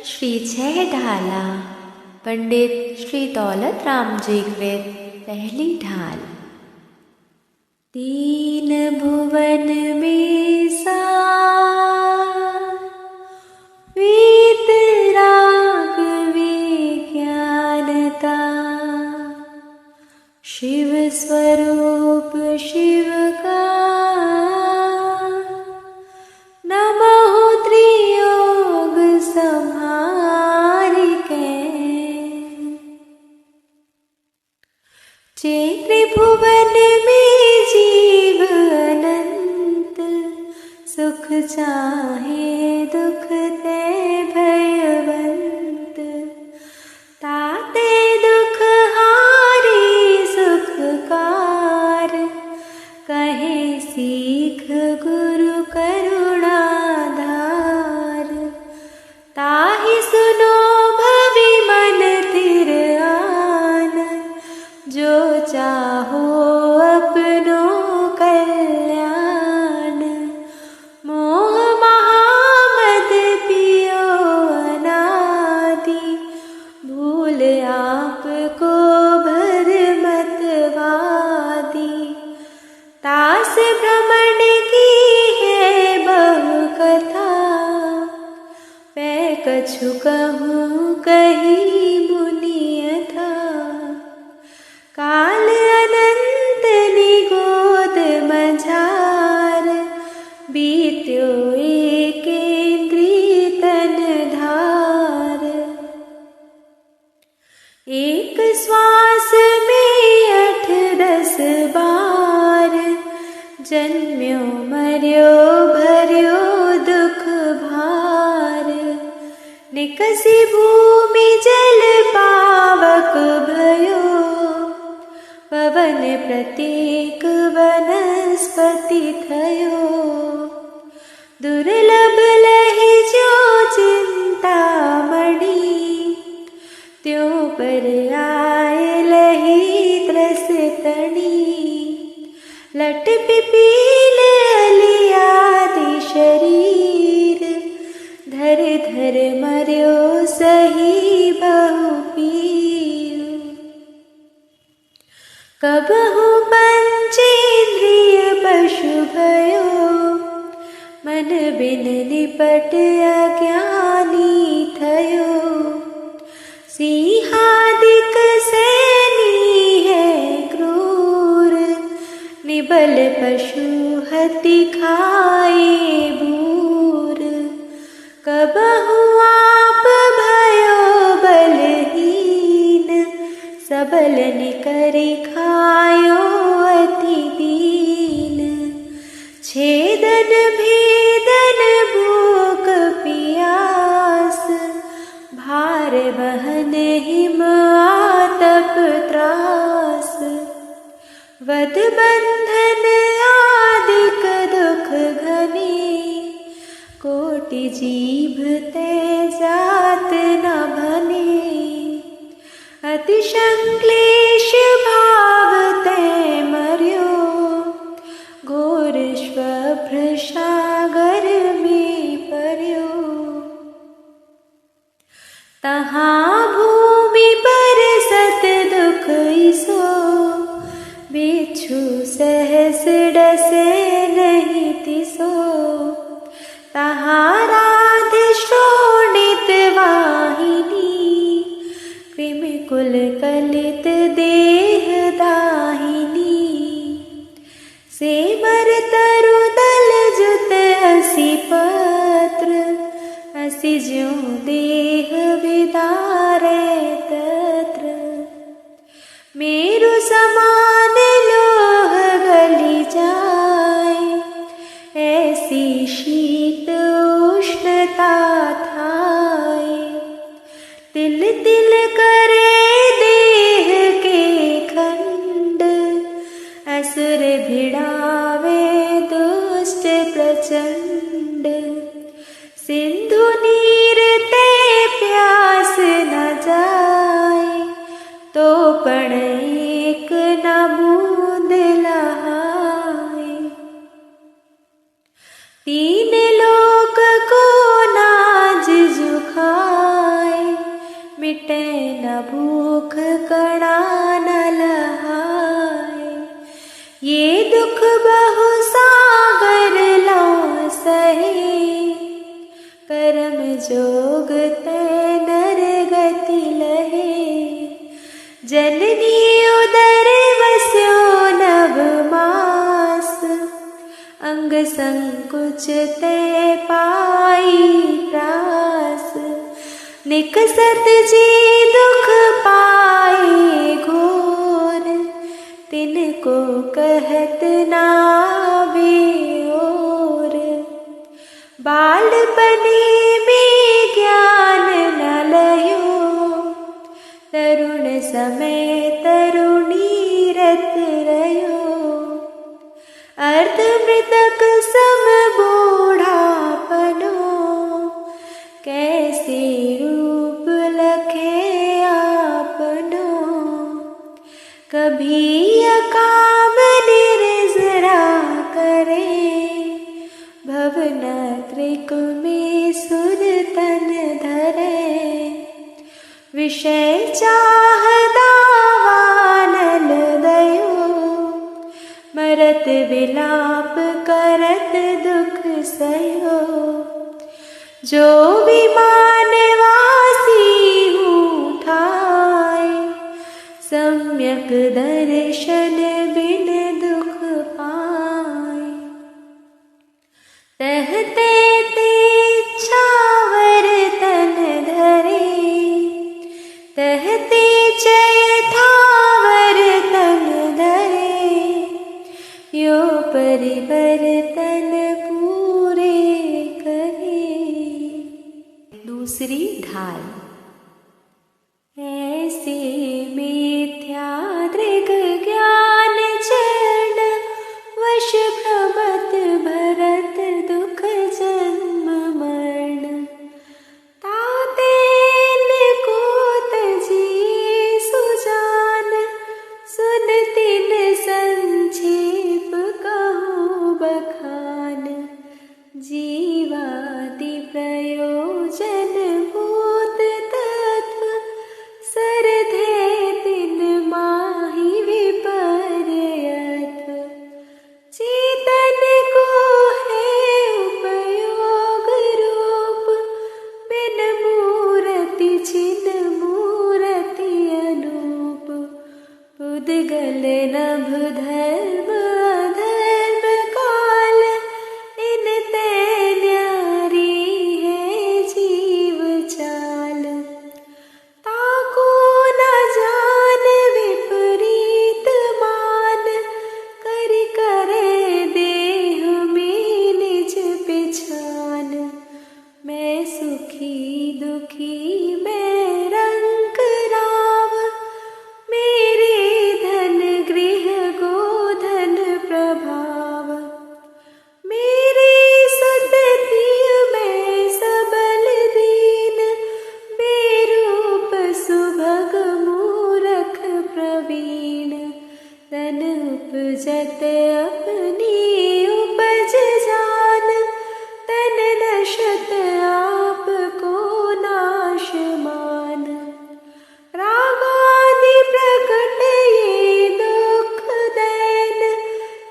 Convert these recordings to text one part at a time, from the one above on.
श्री छह ढाला पंडित श्री दौलत राम जी कृत पहली ढाल। तीन भुवन में सार वेद राग विज्ञानता, शिव स्वरूप शिव का नमो त्रियोग संहारिके। चैत्र भुवन में जीव अनंत, सुख चाहे दुख ते भयवंत। ताते दुख हारी सुखकार, कहे सीख गुरु करुणाधार। ताहि सुनो भवि मन तिर आन, जो चाहो अपनो कल्याण। मोह महामद पियो अनादि, भूल आपको भर मतवादी। तास भ्रमण की है बहु कथा, मैं कछु कहूँ कही मुनि यथा। काल अनंत निगोद मझार, बीत्यो एकेन्द्रिय तन धार। एक श्वास में 8-10 बार, जन्म्यो मर्यो भर्यो दुख भार। निकसी भूमि जल पावक भयो, पवन प्रत्येक वनस्पति थयो। दुर्लभ लहि जो चिंतामणि, त्यों पर आए लहि त्रस तणी। लट पिपील अलियादि शरीर, धर धर मर्यो सही बहु पीर। कबहु पंचेन्द्रिय पशु भयो, मन बिन निपट अज्ञानी थयो। सिंहादिक सैनी है क्रूर, निबल पशु हति खाए भूर। कबहु आप भयो बलहीन, सबल निकरि खायो अति दीन। छेदन भेदन भूख पियास, भार वहन हिम आतप त्रास। वध बंधन आदिक दुख घने, कोटि जीभ ते जात न भने। अति संक्लेश भाव ते मर्यो, घोर स्वप्न सागर में पर्यो। तहाँ भूमि पर सत दुख इसो, बिच्छू सहस डसे नहीं तिसो। तहाँ राधे शोणित वाहिनी, कृमिकुल कलित देह दाहिनी। सेमर तरु दल जुत असि पत्र, असि ज्यों देह विदारे तत्र। मेरु समान लोह गली जाए, ऐसी शीत उष्णता थाए। तिल तिल करे देह के खंड, असुर भिड़ावे दुष्ट प्रचंड। सिंधु नीर ते प्यास न जाए, तो पण एक न जोग तै नर गति लहे। जननी उदर वस्यो नव मास, अंग संकुच तै पाई त्रास। निकसत जी दुख पाए घोर, तिनको कहत नावे और। बालपने में ज्ञान न लयो, तरुण समय तरुणी रत रयो। अर्ध मृतक सम बूढ़ापनो, कैसे रूप लखे आपनो। कभी अकाम निर्जरा करे, भवन त्रिक में सुर तन धरे। विषय चाह दावानल दयो, मरत विलाप करत दुख सयो। जो विमान वासी उठाए, सम्यक दर्शन बिन दुख पाए। रहते ते इच्छावर तन धरे, तहते चय थावर तन धरे। यो परिवर्तन पूरे करे। दूसरी ढाल। ऐसे मिथ्या दृग ज्ञान चरण, वश भ्रमत भरत दुख जन्म मरण। ताते को तजी सुजान, सुन तिन संक्षेप कहूँ बखान। जीवादि प्रयोजन भूत तत्व, सरधे तिन माहि विपर्यत्व। चेतन को है उपयोग रूप, बिन मूरति छिन मूरति अनूप। पुद्गल नभ धर्म अधर्म काल, इन ते न्यारी है जीव चाल। ताको न जान विपरीत मान, करि करे देह में निज पिछान। मैं सुखी दुखी मैं रंक राव, मेरे धन गृह गोधन प्रभाव। मेरे सतति में सबल दीन, बेरूप सुभग मूरख प्रवीण। तन उपजत अपनी उपज जान, तन नशत आप को नाश मान। रागादि प्रकट ये दुख दैन,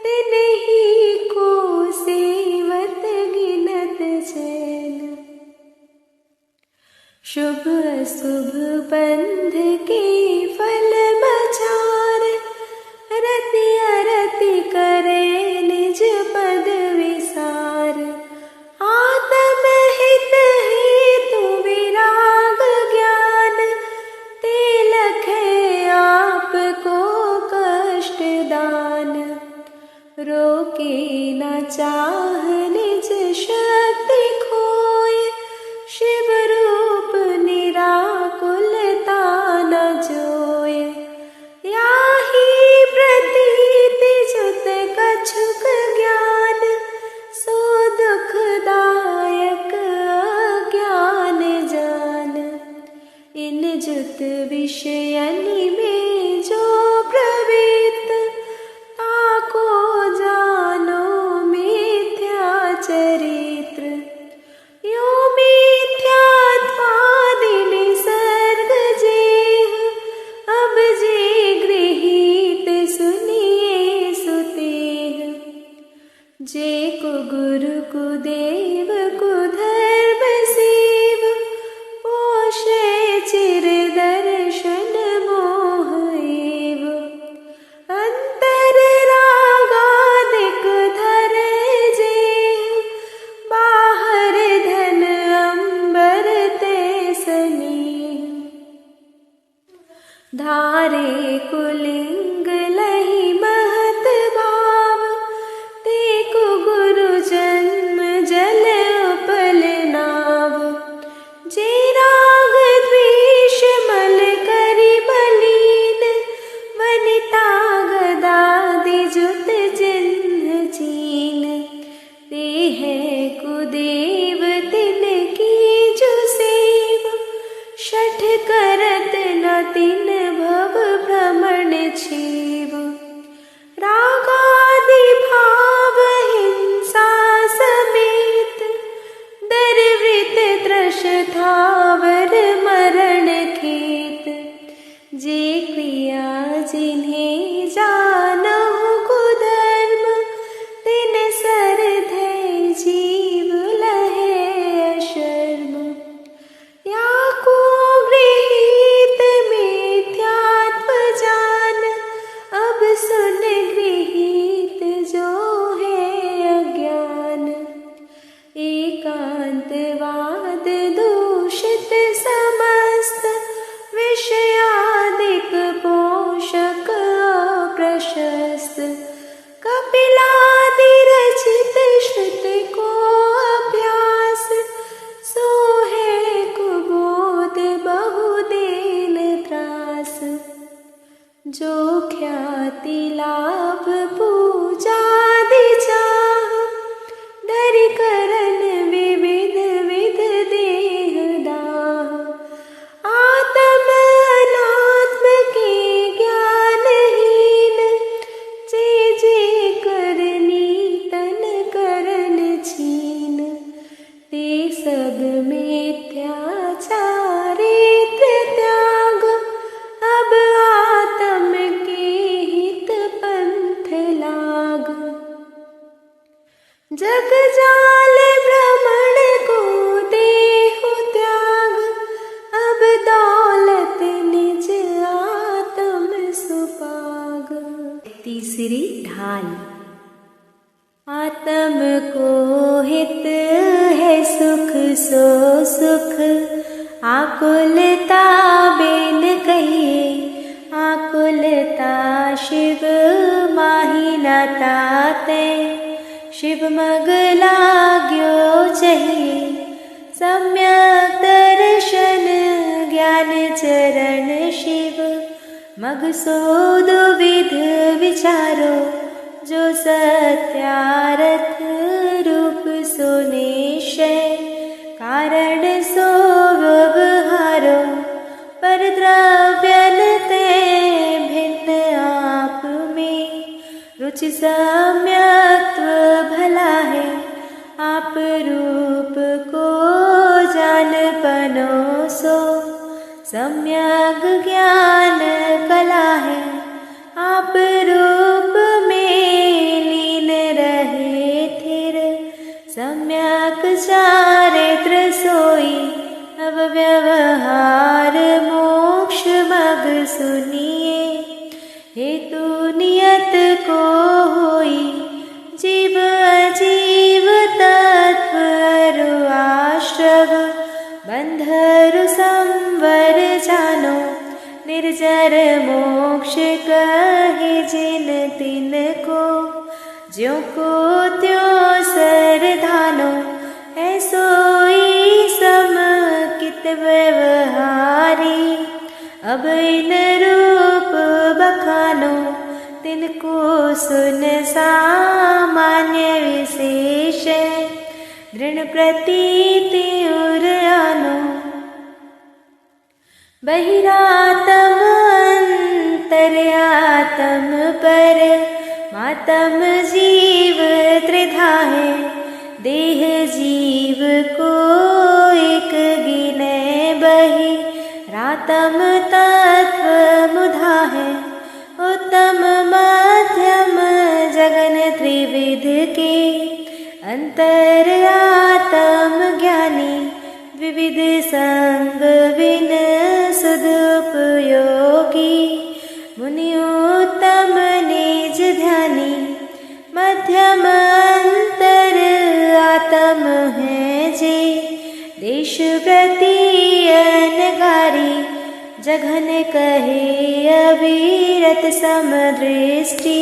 तिन्ही को सेवत गिनत चैन। शुभ अशुभ बंध के फल बचार, रति अरति करे निज पद विसार। आत्म हित हेतु विराग ज्ञान, ते लखे आप को कष्ट दान। रोके न चाह निज शक्ति खोय, शिव रूप निराकुलता न जोय। याहि प्रतीति जुत कछुक ज्ञान, सो दुखदायक अज्ञान जान। इन जुत विषयनि में जो प्रवृत्त, ताको जानो मिथ्या चरित्र। यो मिथ्यात्वादि निसर्ग जेह, अब जे गृहीत सुनिए सुतेह। जे को गुरु को देव को धर्म सेव, धारे कुलिंग लही महत भाव, तेको गुरु जन्म जल उपल नाव। जे राग द्वेष मल करि बलीन, वनिता गदादि जुत जिन्ह चीन। ते है कुदेव तिनकी जो सेव, शठ करत न तिन भव भ्रमण छीव। रागादि भाव हिंसा समेत, दरवृत त्रश थावर मरण खेत। जे क्रिया जिन्हें जानहु कुधर्म, तिन सरधै जीव लहे अशर्म। या को गृहीत मिथ्यात्व जान, अब सुन गृहीत जो है अज्ञान। एकांतवाद दूषित समस्त, विषयादिक पोषक प्रशस्त। कपिलादि रचित श्रुति को अभ्यास, सो है कुबोध बहुदीन त्रास। जो ख्याति लाभ पूजादि चाह, धरि करन विविध विध देह दाह। आत्म अनात्म के ज्ञानहीन, जे जे करनी तन करन छीन। ते सब मिथ्याचारित्र त्याग, अब आत्म के हित पंथ लाग। जग जाल भ्रमण को देहु त्याग, अब दौलत निज आत्म सुपाग। तीसरी ढाल। आत्म को हित है सुख सो सुख, आकुलता बिन कहिए। आकुलता शिव माही न ताते, शिव मग लाग्यो चाहिए। सम्यक दर्शन ज्ञान चरण शिव, मग सो दुविध विचारो। जो सत्यारथ रूप सो निश्चय, कारण सो व्यवहारो। पर द्रव्यन ते भिन्न आप में, रुचि सम्यक्त्व भला है। आप रूप को जान पनो सो, सम्यक ज्ञान कला है। आप रूप में लीन रहे थिर, सम्यक चारित्र सोई। अब व्यवहार मोक्ष मग सुनिए, हेतु नियत को होई। जीव अजीव तत्व अरु आश्रव, बंधरु संवर जानो। निर्जर मोक्ष कहे जिन तिन को, ज्यों को त्यों सरधानो। ऐसोई समकित व्यवहारी, अब इन रूप बखानो। तिनको सुन सामान्य विशेष, दृढ़ प्रतीति उर आनो। बहिरातम अंतर्यातम पर, मातम जीव त्रिधा है। देह जीव को एक गिने बहि, रातम तत्व मुधा है। उत्तम मध्यम जगन त्रिविध के, अंतर आत्म ज्ञानी। विविध संग विन सदुपयोगी, मुनियोत्तम निज ध्यानी। मध्यम अंतर आत्म है जे, देश प्रति अनगारी। जघन कहे अविरत समदृष्टि,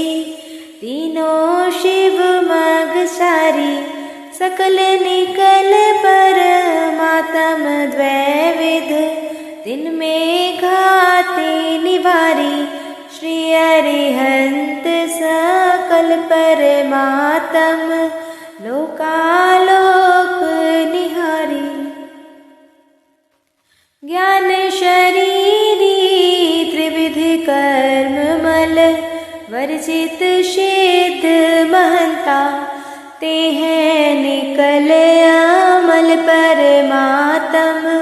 तीनों शिव मग सारी, सकल निकल परमात्म द्वैविध, तिनमें घाते निवारी, श्री अरिहंत सकल परमात्म लोकालोक निहारी। ज्ञान शरीरी त्रिविध कर्म मल, वर्जित सिद्ध महंता, ते हैं निकल अमल परमात्म,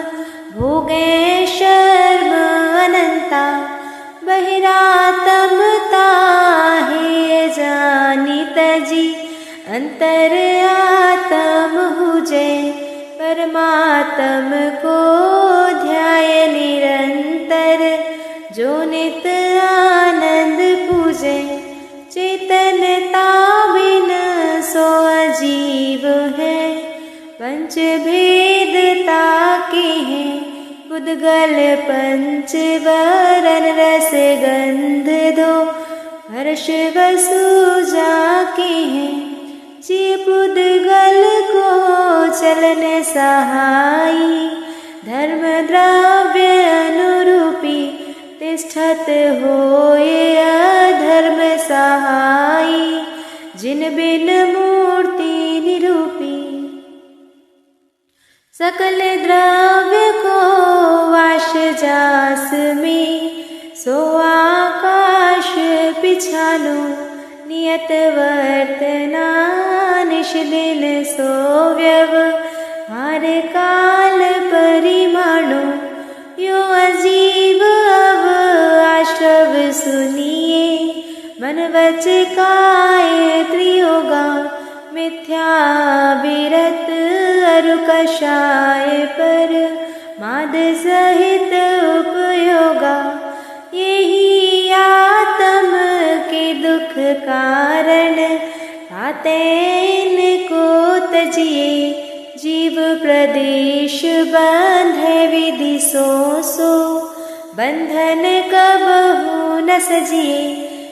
भोगे शर्म अनंता। बहिरात्म ताहे जानी तजी, अंतर आत्म हुजे, परमात्म को ध्याय निरंतर, जो नित आनंद पूजे। चेतनता बिन सो अजीव है, पंच भेदता के हैं, पुद्गल पंच वरण रस गंध दो, हर्ष वसु जाके हैं। जी पुद्गल को चलन सहाई, धर्म द्रव्य अनुरूपी, तिष्ठत होए अधर्म सहाई, जिन बिन मूर्ति निरूपी। सकल द्रव्य को वाश जास में, सो आकाश पिछानो, नियत वर्तना निश दिन सो व्यवहार काल परिमाणो। यो अजीव अव आश्रव सुनिए, मन वच काय त्रियोगा, मिथ्या विरत अरु कषाय पर, माद सहित उपयोगा। यही आत्म के दुख कारण, आते इनको तजिए। जीव प्रदेश बंधे विधि सो सो, बंधन कबहु न सजिए।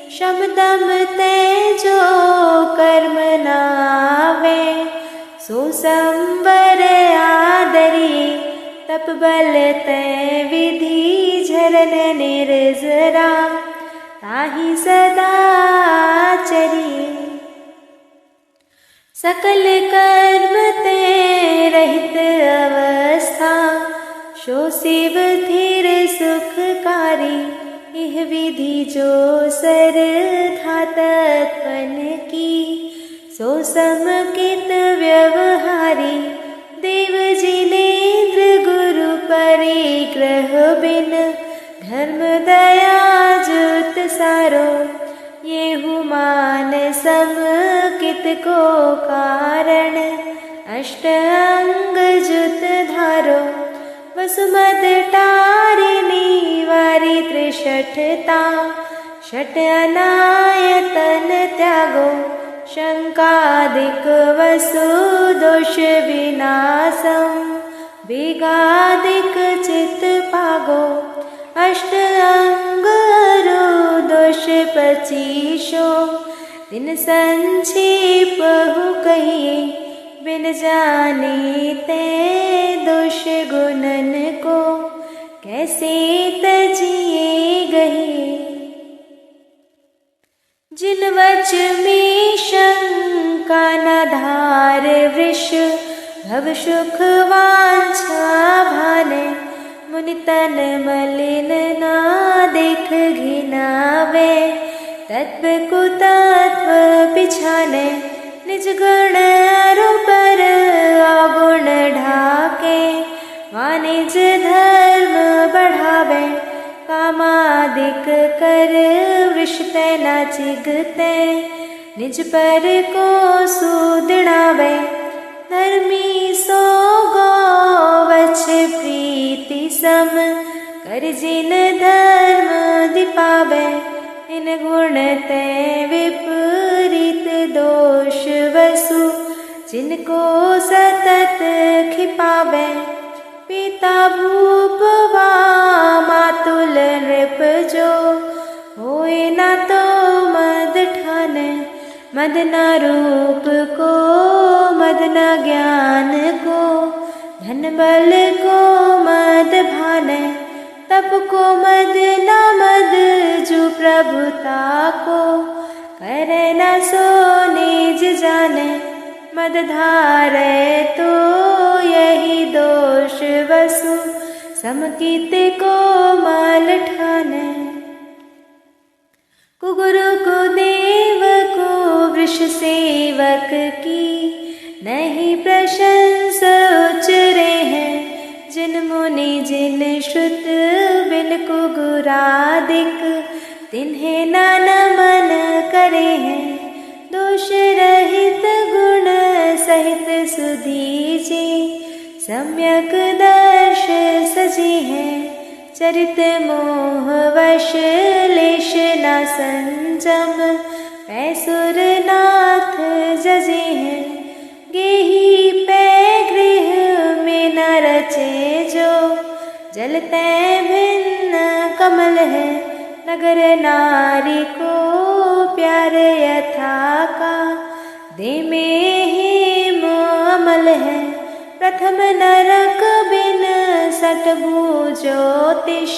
शम दम तेजो कर्म नावे, सो संवर आदरिए। तप बल तै विधि झरन निर्जरा, ताहि सदा चरिए। सकल कर्म ते रहित अवस्था, शो शिव थिर सुखकारी। यह विधि जो सरधा तत्पन की, सो समकित व्यवहारी। देव जिनेन्द्र गुरु परिग्रह बिन, धर्म दया जुत सारो। येहु मान समकित को कारण, अष्ट अंग जुत धारो। वसुमत टारिणी वारी त्रिषठता, षट अनायतन त्यागो। शंकादिक वसु दोष विनाशम, वेगादिक चित पागो। अष्ट अंग अरु दोष पचीसो, दिन संक्षेपहु कहिए। बिन जाने ते दोष गुणन को, कैसे तजिए गहिए। जिन वच में शंका न धार वृष, भव सुख वांछा भाने। मुनि तन मलिन ना देख घिनावे, तत्व कुतत्व पिछाने। निज गुण अरु पर अवगुण ढाके, वाणिज धर्म बढ़ावे। कामादिक कर वृषते न चिगते, निज पर को सुदृढ़ावे। धर्मी सो गोवछ प्रीति सम, कर जिन धर्म दिपावे। इन गुण ते विपरीत दोष वसु, जिनको सतत खिपावे। पिता भूप वा मातु नृप जो होए ना तो मद ठाने। मद न रूप को मद न ज्ञान को धन बल को मद भाने। तप को मद न मद जो प्रभुता को करे न सो निज जाने। मद धारे तो यही दोष वसु समकित को मल ठाने। कुगुरु को देव को वृष सेवक की नहीं प्रशंसा उचरे हैं। जिन मुनि जिन श्रुत बिन कुगुरादिक तिन्हें न नमन करे हैं। दोष रहित गुण सहित सुधीजे सम्यक दर्श सजी हैं। चरित मोह वश लेश न संजम पैसुर नाथ जजे हैं। गेही पै गृह में न रचे जो जलते भिन्न कमल है। नगर नारी को प्यार यथा का दे में ही मोमल है। प्रथम नरक बिन सटभु ज्योतिष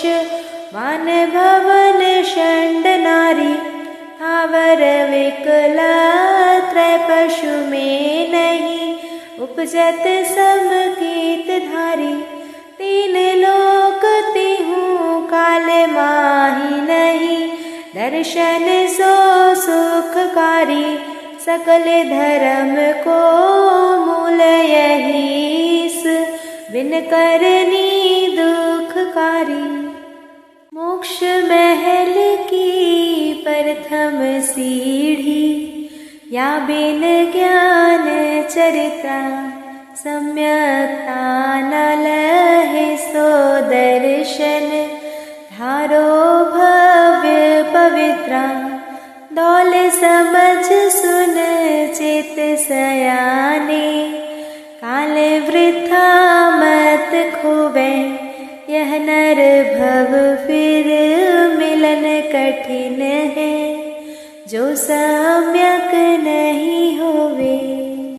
मान भवन षंड नारी। थावर विकला त्रय पशु में नहीं उपजत समकीत धारी। तीन लोक तिहु काल माही नहीं दर्शन सो सुखकारी। सकल धर्म को मूल यही बिन करनी दुखकारी। मोक्ष महल की प्रथम सीढ़ी या बिन ज्ञान चरित्रा। सम्यकता न लहे सो दर्शन धारो भव्य पवित्रा। दौल समझ सुन चित सयाने काल वृथा मत खोवे। यह नर भव फिर मिलन कठिन है जो सम्यक न